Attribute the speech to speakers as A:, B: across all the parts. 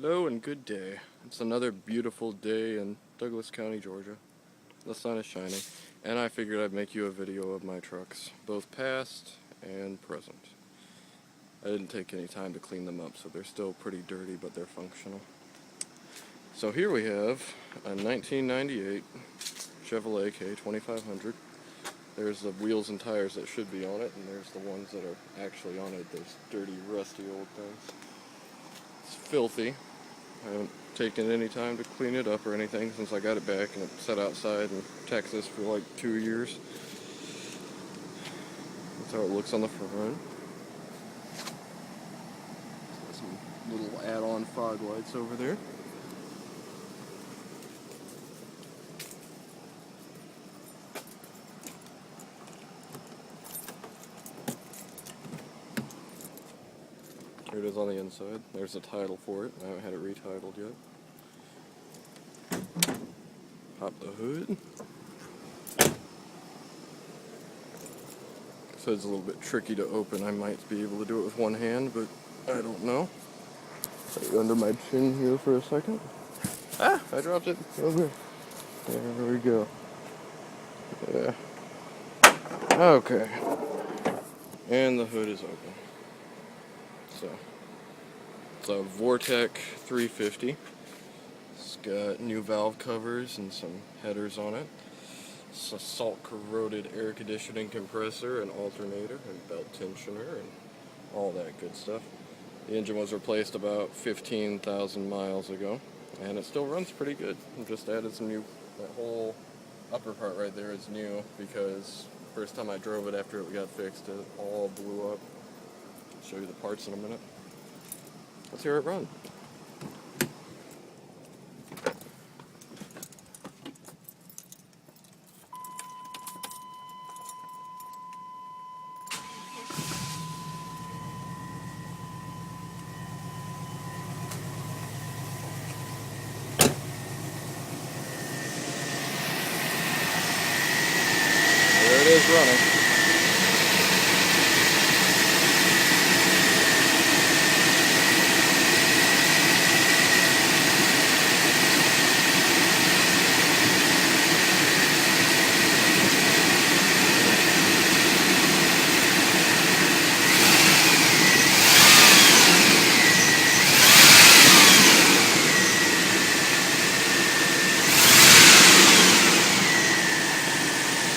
A: Hello and good day. It's another beautiful day in Douglas County, Georgia. The sun is shining, and I figured I'd make you a video of my trucks, both past and present. I didn't take any time to clean them up, so they're still pretty dirty, but they're functional. So here we have a 1998 Chevrolet K2500. There's the wheels and tires that should be on it, and there's the ones that are actually on it. Those dirty, rusty old things. It's filthy. I haven't taken any time to clean it up or anything since I got it back, and it sat outside in Texas for like 2 years. That's how it looks on the front. Got some little add-on fog lights over there. Here it is on the inside. There's a title for it. I haven't had it retitled yet. Pop the hood. So it's a little bit tricky to open. I might be able to do it with one hand, but I don't know. Put it under my chin here for a second. Ah! I dropped it. Over. There we go. Yeah. Okay. And the hood is open. So, it's a Vortec 350. It's got new valve covers and some headers on it. It's a salt-corroded air conditioning compressor, an alternator, and belt tensioner, and all that good stuff. The engine was replaced about 15,000 miles ago, and it still runs pretty good. I just added some new, that whole upper part right there is new, because first time I drove it after it got fixed, it all blew up. I'll show you the parts in a minute. Let's hear it run. There it is running.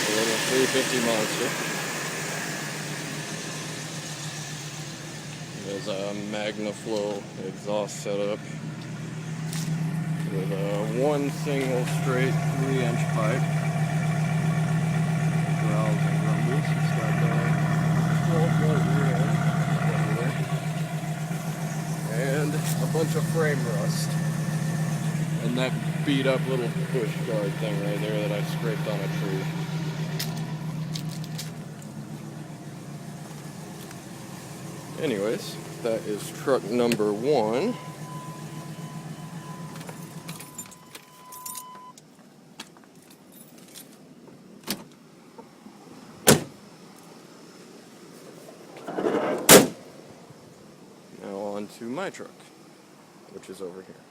A: A little 350 monster. There's a MagnaFlow exhaust setup with a one single straight 3-inch pipe. Growls and rumbles. It's got a 12-volt rear end and a bunch of frame rust. And that beat up little push guard thing right there that I scraped on a tree. Anyways, that is truck number 1. Now on to my truck, which is over here.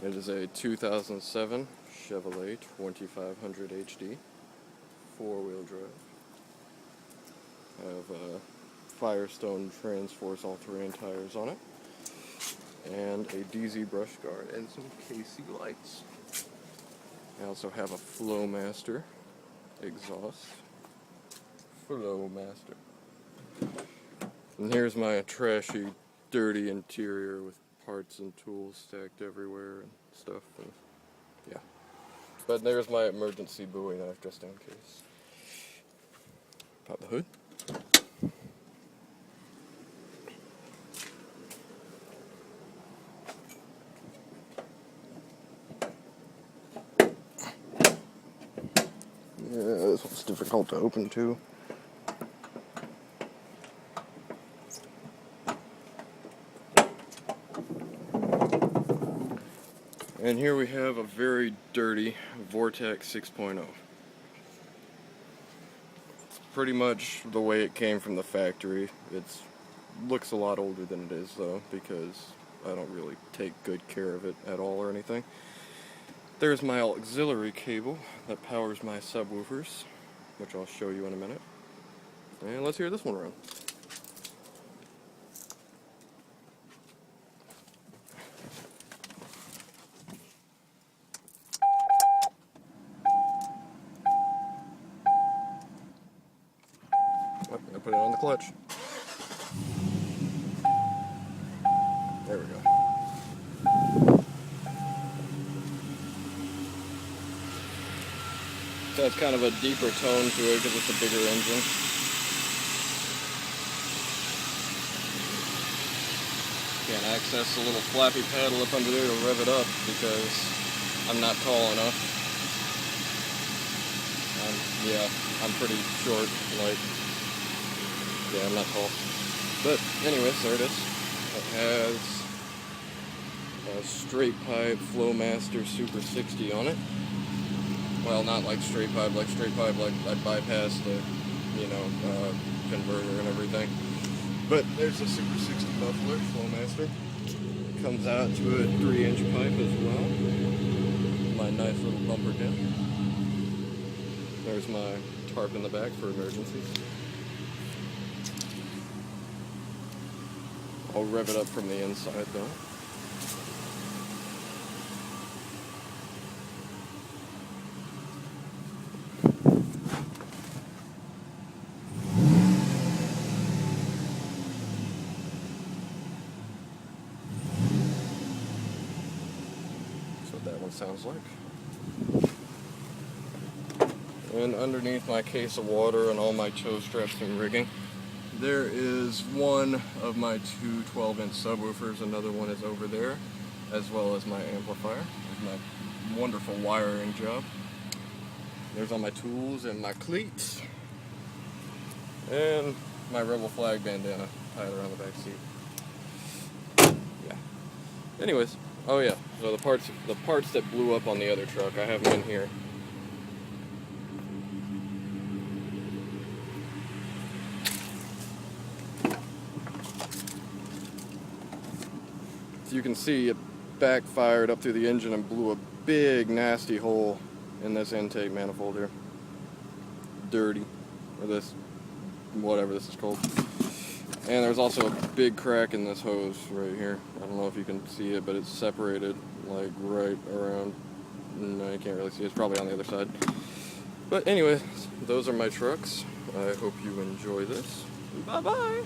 A: It is a 2007 Chevrolet 2500 HD, 4-wheel drive. I have Firestone Transforce all-terrain tires on it, and a DZ brush guard and some KC lights. I also have a Flowmaster exhaust. Flowmaster. And here's my trashy, dirty interior with parts and tools stacked everywhere and stuff. And yeah. But there's my emergency buoy knife just in case. Pop the hood. Yeah, this one's difficult to open too. And here we have a very dirty Vortec 6.0. It's pretty much the way it came from the factory. It looks a lot older than it is though, because I don't really take good care of it at all or anything. There's my auxiliary cable that powers my subwoofers, which I'll show you in a minute. And let's hear this one run. Oh, I put it on the clutch. There we go. So it's kind of a deeper tone to it because it's a bigger engine. Can't access the little flappy paddle up under there to rev it up because I'm not tall enough. Yeah, I'm pretty short, like, yeah, I'm not tall. But anyways, there it is. It has a straight pipe Flowmaster Super 60 on it. Well, not like straight pipe, like I bypassed the, converter and everything. But there's a Super 60 muffler, Flowmaster. Comes out to a 3-inch pipe as well. My nice little bumper down. There's my tarp in the back for emergencies. I'll rev it up from the inside though. That's what that one sounds like. And underneath my case of water and all my tow straps and rigging, there is one of my two 12-inch subwoofers. Another one is over there, as well as my amplifier. There's my wonderful wiring job. There's all my tools and my cleats. And my Rebel flag bandana tied around the back seat. Yeah. Anyways, oh yeah, so the parts that blew up on the other truck, I have them in here. You can see it backfired up through the engine and blew a big nasty hole in this intake manifold here. Dirty, or this, whatever this is called. And there's also a big crack in this hose right here. I don't know if you can see it, but it's separated like right around. No, you can't really see it. It's probably on the other side. But anyway, those are my trucks. I hope you enjoy this. Bye-bye.